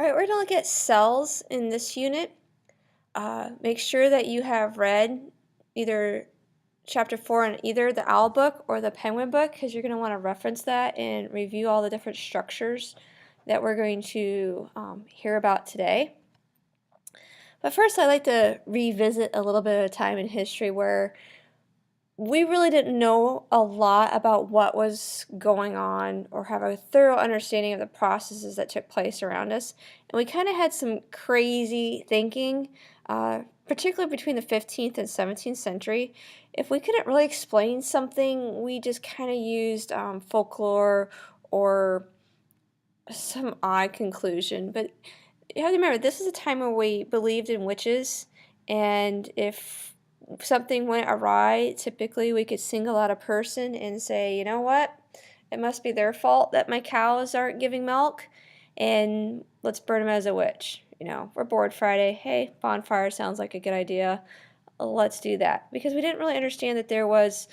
All right, we're going to look at cells in this unit. Make sure that you have read either chapter 4 in either the OWL book or the Penguin book, because you're going to want to reference that and review all the different structures that we're going to hear about today. But first, I'd like to revisit a little bit of a time in history where we really didn't know a lot about what was going on or have a thorough understanding of the processes that took place around us. And we kind of had some crazy thinking, particularly between the 15th and 17th century. If we couldn't really explain something, we just kind of used folklore or some odd conclusion. But you have to remember, this is a time where we believed in witches, and if something went awry, typically we could single out a person and say, you know what, it must be their fault that my cows aren't giving milk, and let's burn them as a witch. You know, we're bored Friday. Hey, bonfire sounds like a good idea. Let's do that. Because we didn't really understand that there was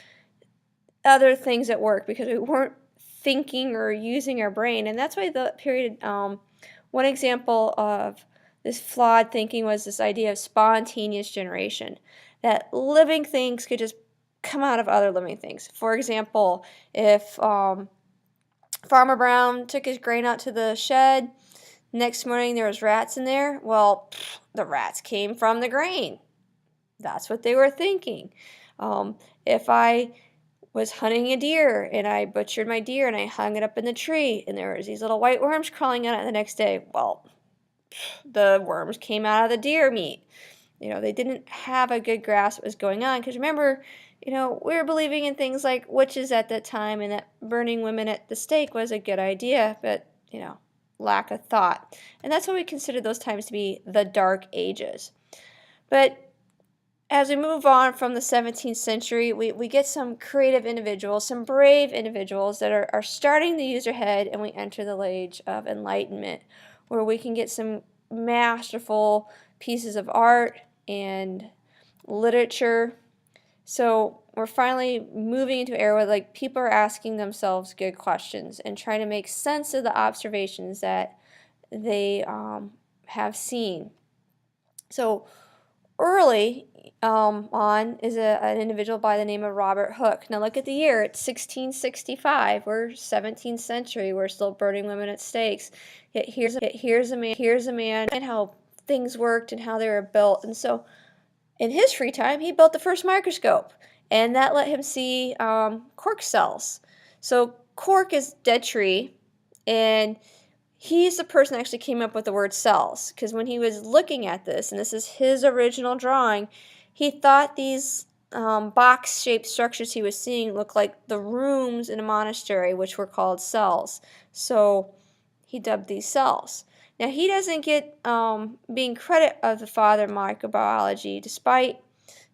other things at work, because we weren't thinking or using our brain. And that's why the period, one example of this flawed thinking was this idea of spontaneous generation, that living things could just come out of other living things. For example, if Farmer Brown took his grain out to the shed, next morning there was rats in there, well, the rats came from the grain. That's what they were thinking. If I was hunting a deer and I butchered my deer and I hung it up in the tree and there was these little white worms crawling on it the next day, well, the worms came out of the deer meat. You know, they didn't have a good grasp of what was going on, because remember, you know, we were believing in things like witches at that time, and that burning women at the stake was a good idea, but, you know, lack of thought. And that's why we consider those times to be the Dark Ages. But as we move on from the 17th century, we get some creative individuals, some brave individuals that are starting to use their head, and we enter the age of enlightenment, where we can get some masterful pieces of art and literature. So we're finally moving into an era where, like, people are asking themselves good questions and trying to make sense of the observations that they have seen. So early on is an individual by the name of Robert Hooke. Now look at the year, it's 1665. We're 17th century. We're still burning women at stakes. Yet here's a man and how things worked and how they were built. And so in his free time, he built the first microscope, and that let him see cork cells. So cork is dead tree, and he's the person that actually came up with the word cells, because when he was looking at this, and this is his original drawing, he thought these box-shaped structures he was seeing looked like the rooms in a monastery, which were called cells. So he dubbed these cells. Now, he doesn't get being credit of the father of microbiology, despite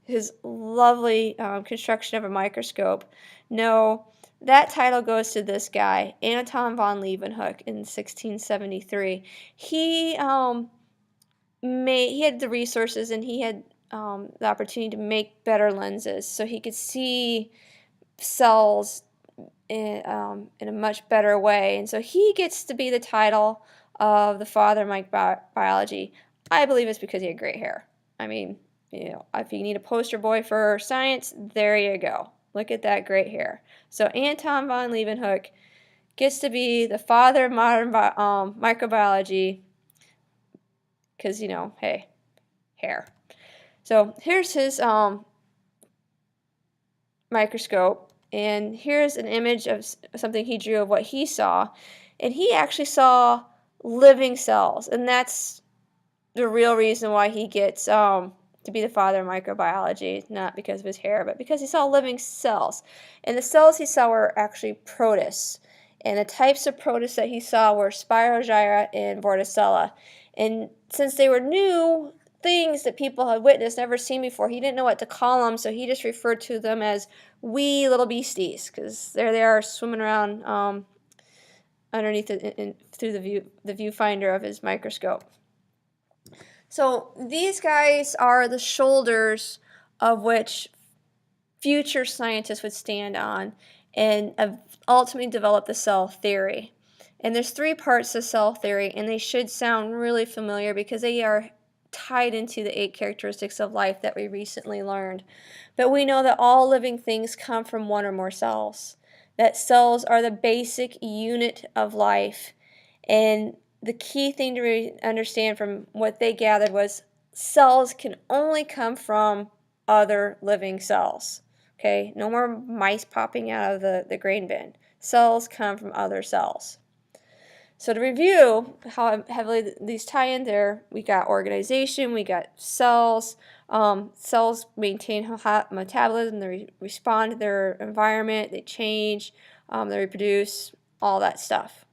his lovely construction of a microscope. No, that title goes to this guy, Anton von Leeuwenhoek, in 1673. He had the resources, and he had the opportunity to make better lenses, so he could see cells in a much better way. And so he gets to be the title of the father of microbiology. I believe it's because he had great hair. I mean, you know, if you need a poster boy for science, there you go. Look at that great hair. So Anton von Leeuwenhoek gets to be the father of modern microbiology because, you know, hey, hair. So here's his microscope, and here's an image of something he drew of what he saw. And he actually saw living cells, and that's the real reason why he gets to be the father of microbiology, not because of his hair, but because he saw living cells. And the cells he saw were actually protists. And the types of protists that he saw were Spirogyra and Vorticella. And since they were new things that people had witnessed, never seen before, he didn't know what to call them, so he just referred to them as wee little beasties, because there they are swimming around underneath it through the viewfinder of his microscope. So these guys are the shoulders of which future scientists would stand on and ultimately develop the cell theory. And there's 3 parts of cell theory, and they should sound really familiar because they are tied into the 8 characteristics of life that we recently learned. But we know that all living things come from 1 or more cells, that cells are the basic unit of life. And the key thing to understand from what they gathered was cells can only come from other living cells. Okay, no more mice popping out of the grain bin. Cells come from other cells. So to review how heavily these tie in there, we got organization, we got cells. Cells maintain metabolism, they respond to their environment, they change, they reproduce, all that stuff.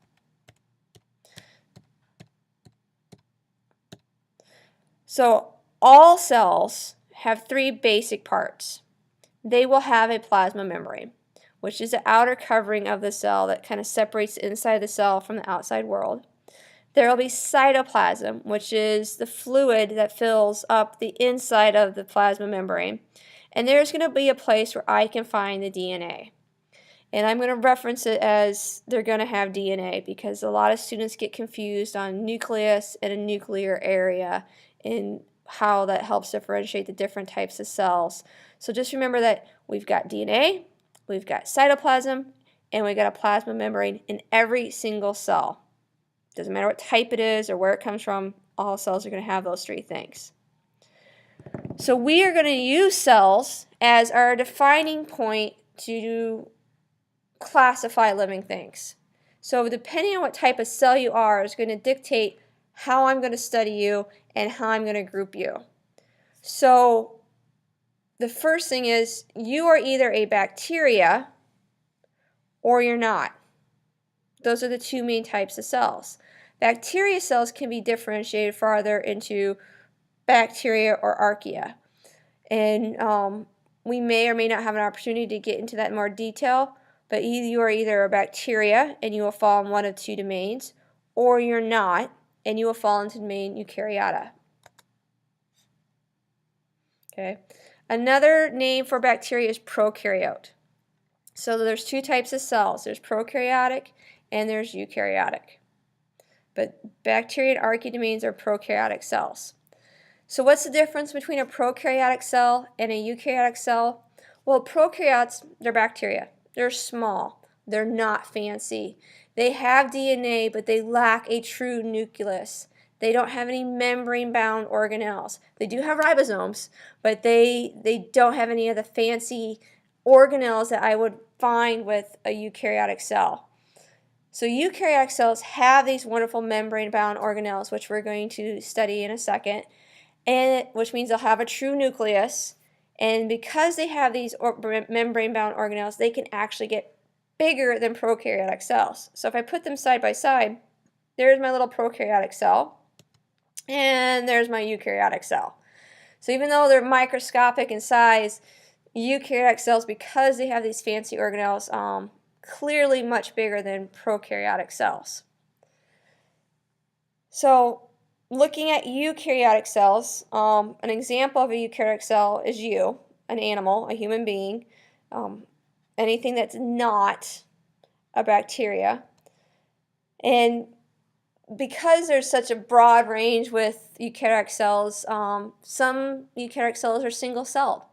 So all cells have 3 basic parts. They will have a plasma membrane, which is the outer covering of the cell that kind of separates the inside of the cell from the outside world. There will be cytoplasm, which is the fluid that fills up the inside of the plasma membrane. And there's going to be a place where I can find the DNA. And I'm going to reference it as they're going to have DNA because a lot of students get confused on nucleus and a nuclear area and how that helps differentiate the different types of cells. So just remember that we've got DNA, we've got cytoplasm, and we've got a plasma membrane in every single cell. Doesn't matter what type it is or where it comes from, all cells are going to have those 3 things. So we are going to use cells as our defining point to classify living things. So depending on what type of cell you are is going to dictate how I'm going to study you and how I'm going to group you. So the first thing is you are either a bacteria or you're not. Those are the 2 main types of cells. Bacteria cells can be differentiated farther into bacteria or archaea. And we may or may not have an opportunity to get into that in more detail, but you are either a bacteria and you will fall in one of 2 domains, or you're not and you will fall into the domain eukaryota. Okay. Another name for bacteria is prokaryote. So there's 2 types of cells. There's prokaryotic and there's eukaryotic. But bacteria and archaea domains are prokaryotic cells. So what's the difference between a prokaryotic cell and a eukaryotic cell? Well, prokaryotes, they're bacteria. They're small. They're not fancy. They have DNA, but they lack a true nucleus. They don't have any membrane-bound organelles. They do have ribosomes, but they don't have any of the fancy organelles that I would find with a eukaryotic cell. So eukaryotic cells have these wonderful membrane-bound organelles, which we're going to study in a second, and which means they'll have a true nucleus. And because they have these membrane-bound organelles, they can actually get bigger than prokaryotic cells. So if I put them side by side, there's my little prokaryotic cell, and there's my eukaryotic cell. So even though they're microscopic in size, eukaryotic cells, because they have these fancy organelles, clearly much bigger than prokaryotic cells. So looking at eukaryotic cells, an example of a eukaryotic cell is you, an animal, a human being, anything that's not a bacteria. And because there's such a broad range with eukaryotic cells, some eukaryotic cells are single-celled.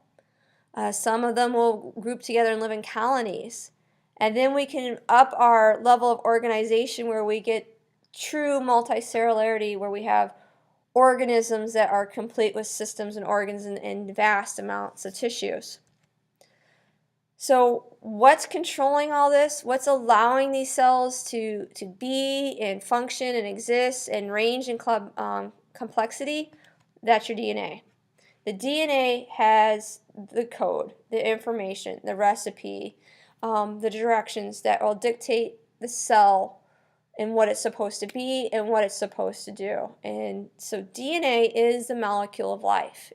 Some of them will group together and live in colonies. And then we can up our level of organization where we get true multicellularity, where we have organisms that are complete with systems and organs and vast amounts of tissues. So what's controlling all this? What's allowing these cells to be and function and exist and range in complexity? That's your DNA. The DNA has the code, the information, the recipe, the directions that will dictate the cell and what it's supposed to be and what it's supposed to do. And so DNA is the molecule of life.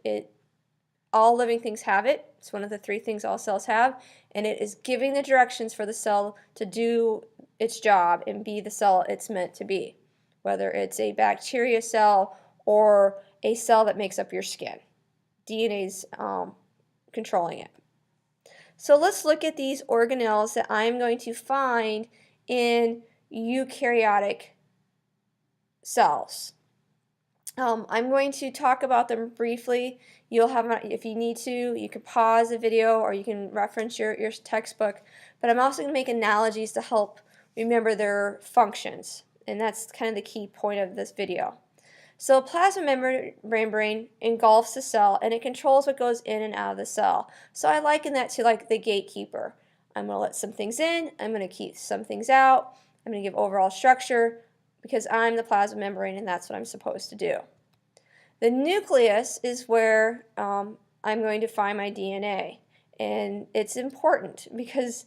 All living things have it. It's one of the 3 things all cells have, and it is giving the directions for the cell to do its job and be the cell it's meant to be, whether it's a bacteria cell or a cell that makes up your skin. DNA's controlling it. So let's look at these organelles that I'm going to find in eukaryotic cells. I'm going to talk about them briefly. You'll have, if you need to, you can pause the video or you can reference your textbook. But I'm also going to make analogies to help remember their functions. And that's kind of the key point of this video. So a plasma membrane engulfs the cell and it controls what goes in and out of the cell. So I liken that to like the gatekeeper. I'm going to let some things in, I'm going to keep some things out, I'm going to give overall structure, because I'm the plasma membrane and that's what I'm supposed to do. The nucleus is where I'm going to find my DNA, and it's important because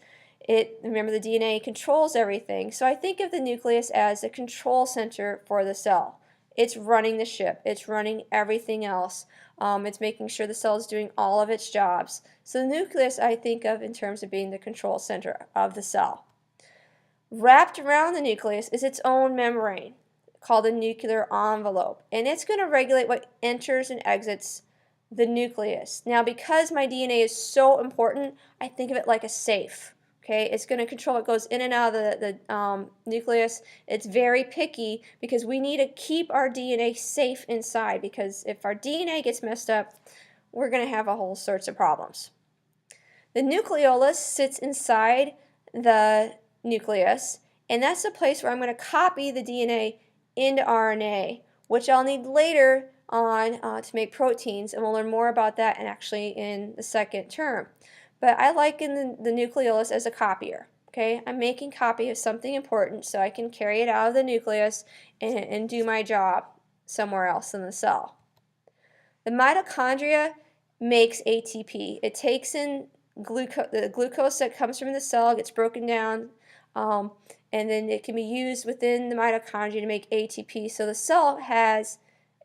remember, the DNA controls everything. So I think of the nucleus as the control center for the cell. It's running the ship, it's running everything else. It's making sure the cell is doing all of its jobs. So the nucleus I think of in terms of being the control center of the cell. Wrapped around the nucleus is its own membrane called the nuclear envelope, and it's going to regulate what enters and exits the nucleus. Now, because my DNA is so important, I think of it like a safe. Okay, it's going to control what goes in and out of the nucleus. It's very picky because we need to keep our DNA safe inside, because if our DNA gets messed up, we're going to have a whole sorts of problems. The nucleolus sits inside the nucleus, and that's the place where I'm going to copy the DNA into RNA, which I'll need later on to make proteins, and we'll learn more about that and actually in the second term. But I liken the nucleolus as a copier. Okay, I'm making copy of something important so I can carry it out of the nucleus and do my job somewhere else in the cell. The mitochondria makes ATP. It takes in the glucose that comes from the cell, gets broken down, and then it can be used within the mitochondria to make ATP. So the cell has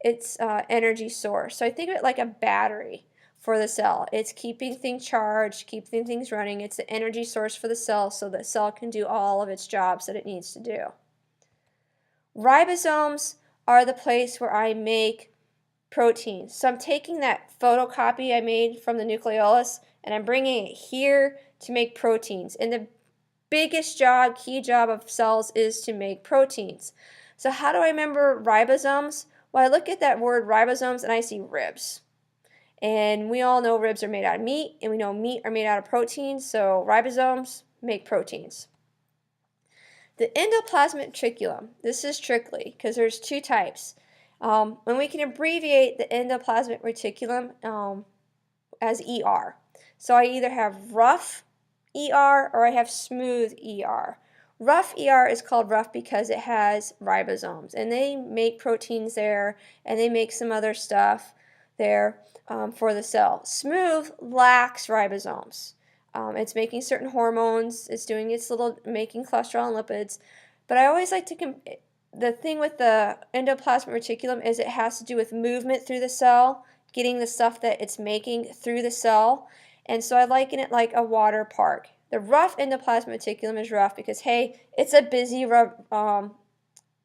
its energy source. So I think of it like a battery for the cell. It's keeping things charged, keeping things running. It's the energy source for the cell so the cell can do all of its jobs that it needs to do. Ribosomes are the place where I make proteins. So I'm taking that photocopy I made from the nucleolus and I'm bringing it here to make proteins. And the biggest job, key job of cells is to make proteins. So how do I remember ribosomes? Well, I look at that word ribosomes and I see ribs. And we all know ribs are made out of meat, and we know meat are made out of proteins, so ribosomes make proteins. The endoplasmic reticulum, this is tricky because there's two types. And we can abbreviate the endoplasmic reticulum as ER. So I either have rough ER or I have smooth ER. Rough ER is called rough because it has ribosomes, and they make proteins there, and they make some other stuff there for the cell. Smooth lacks ribosomes. It's making certain hormones, it's doing its little, making cholesterol and lipids, but I always like to, the thing with the endoplasmic reticulum is it has to do with movement through the cell, getting the stuff that it's making through the cell, and so I liken it like a water park. The rough endoplasmic reticulum is rough because, hey, it's a busy water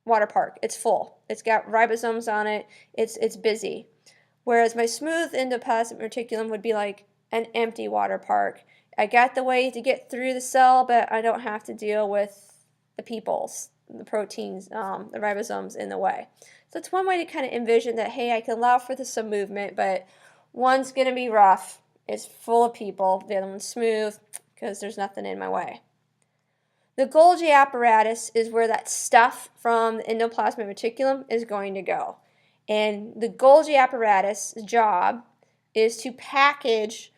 park. It's full. It's got ribosomes on it. It's busy. Whereas my smooth endoplasmic reticulum would be like an empty water park. I got the way to get through the cell, but I don't have to deal with the peoples, the proteins, the ribosomes in the way. So it's one way to kind of envision that, hey, I can allow for some movement, but one's going to be rough. It's full of people. The other one's smooth because there's nothing in my way. The Golgi apparatus is where that stuff from the endoplasmic reticulum is going to go. And the Golgi apparatus' job is to package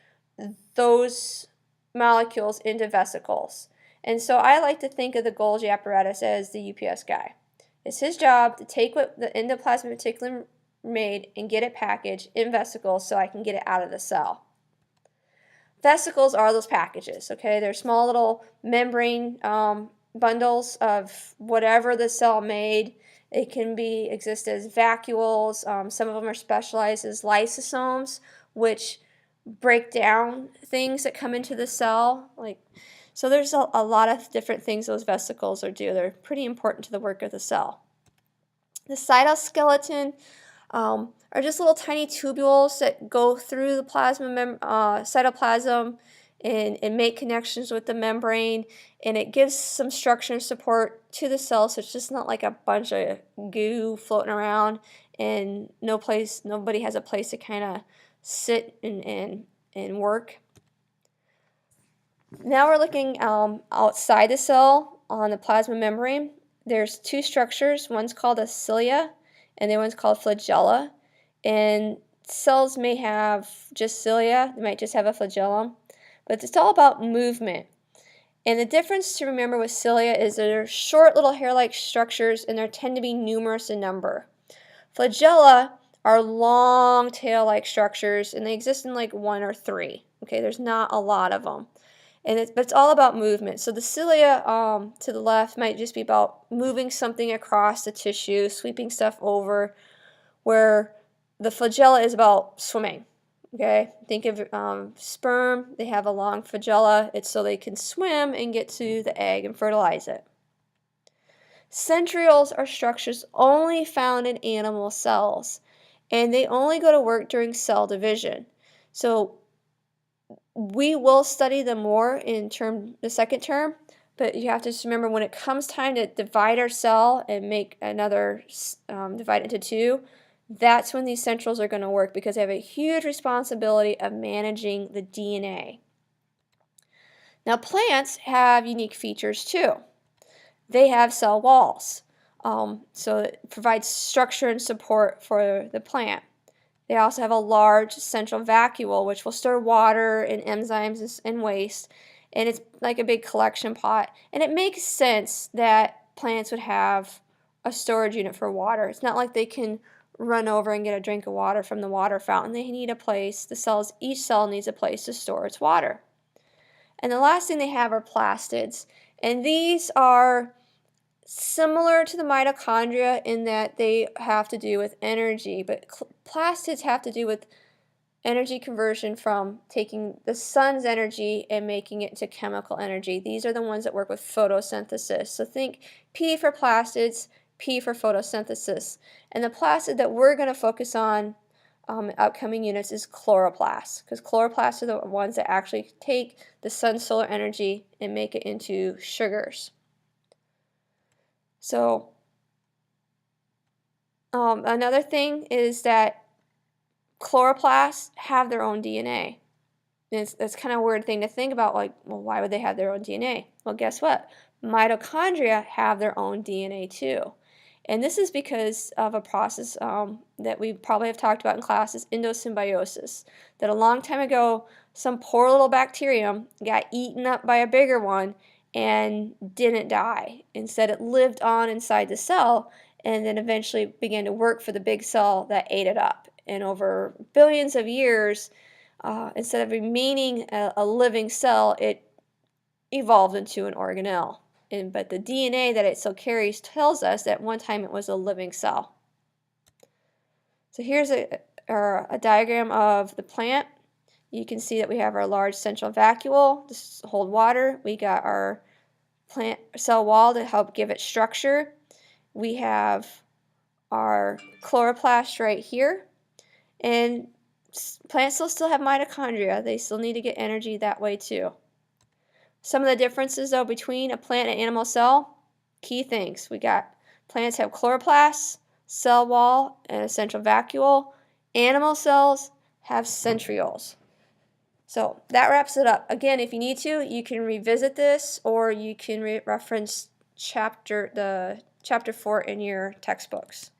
those molecules into vesicles. And so I like to think of the Golgi apparatus as the UPS guy. It's his job to take what the endoplasmic reticulum made and get it packaged in vesicles so I can get it out of the cell. Vesicles are those packages, okay? They're small little membrane bundles of whatever the cell made. It can exist as vacuoles. Some of them are specialized as lysosomes, which break down things that come into the cell. So there's a lot of different things those vesicles do. They're pretty important to the work of the cell. The cytoskeleton are just little tiny tubules that go through the cytoplasm and make connections with the membrane, and it gives some structure and support to the cell, so it's just not like a bunch of goo floating around and nobody has a place to kind of sit and work. Now we're looking outside the cell on the plasma membrane. There's two structures. One's called a cilia and the other one's called flagella. And cells may have just cilia, they might just have a flagellum, but it's all about movement. And the difference to remember with cilia is they're short little hair-like structures and they tend to be numerous in number. Flagella are long tail-like structures and they exist in like 1 or 3. Okay, there's not a lot of them. But it's all about movement. So the cilia to the left might just be about moving something across the tissue, sweeping stuff over, where the flagella is about swimming. Okay, think of sperm. They have a long flagella. It's so they can swim and get to the egg and fertilize it. Centrioles are structures only found in animal cells, and they only go to work during cell division. So we will study them more in the second term, but you have to just remember when it comes time to divide our cell and make another, divide it into 2, that's when these centrioles are going to work because they have a huge responsibility of managing the DNA. Now plants have unique features too. They have cell walls, so it provides structure and support for the plant. They also have a large central vacuole, which will store water and enzymes and waste, and it's like a big collection pot. And it makes sense that plants would have a storage unit for water. It's not like they can run over and get a drink of water from the water fountain. They need a place. Each cell needs a place to store its water. And the last thing they have are plastids, and these are similar to the mitochondria in that they have to do with energy, but plastids have to do with energy conversion from taking the sun's energy and making it into chemical energy. These are the ones that work with photosynthesis. So think P for plastids, P for photosynthesis. And the plastid that we're going to focus on in upcoming units is chloroplasts, because chloroplasts are the ones that actually take the sun's solar energy and make it into sugars. So another thing is that chloroplasts have their own DNA. And it's kind of a weird thing to think about, like, well, why would they have their own DNA? Well, guess what? Mitochondria have their own DNA too. And this is because of a process that we probably have talked about in class, is endosymbiosis. That a long time ago, some poor little bacterium got eaten up by a bigger one and didn't die. Instead, it lived on inside the cell and then eventually began to work for the big cell that ate it up. And over billions of years, instead of remaining a living cell, it evolved into an organelle. But the DNA that it still carries tells us that one time it was a living cell. So here's a diagram of the plant. You can see that we have our large central vacuole to hold water. We got our plant cell wall to help give it structure. We have our chloroplast right here. And plants will still have mitochondria. They still need to get energy that way too. Some of the differences though between a plant and animal cell, key things. We got plants have chloroplasts, cell wall, and a central vacuole. Animal cells have centrioles. So that wraps it up. Again, if you need to, you can revisit this or you can reference chapter 4 in your textbooks.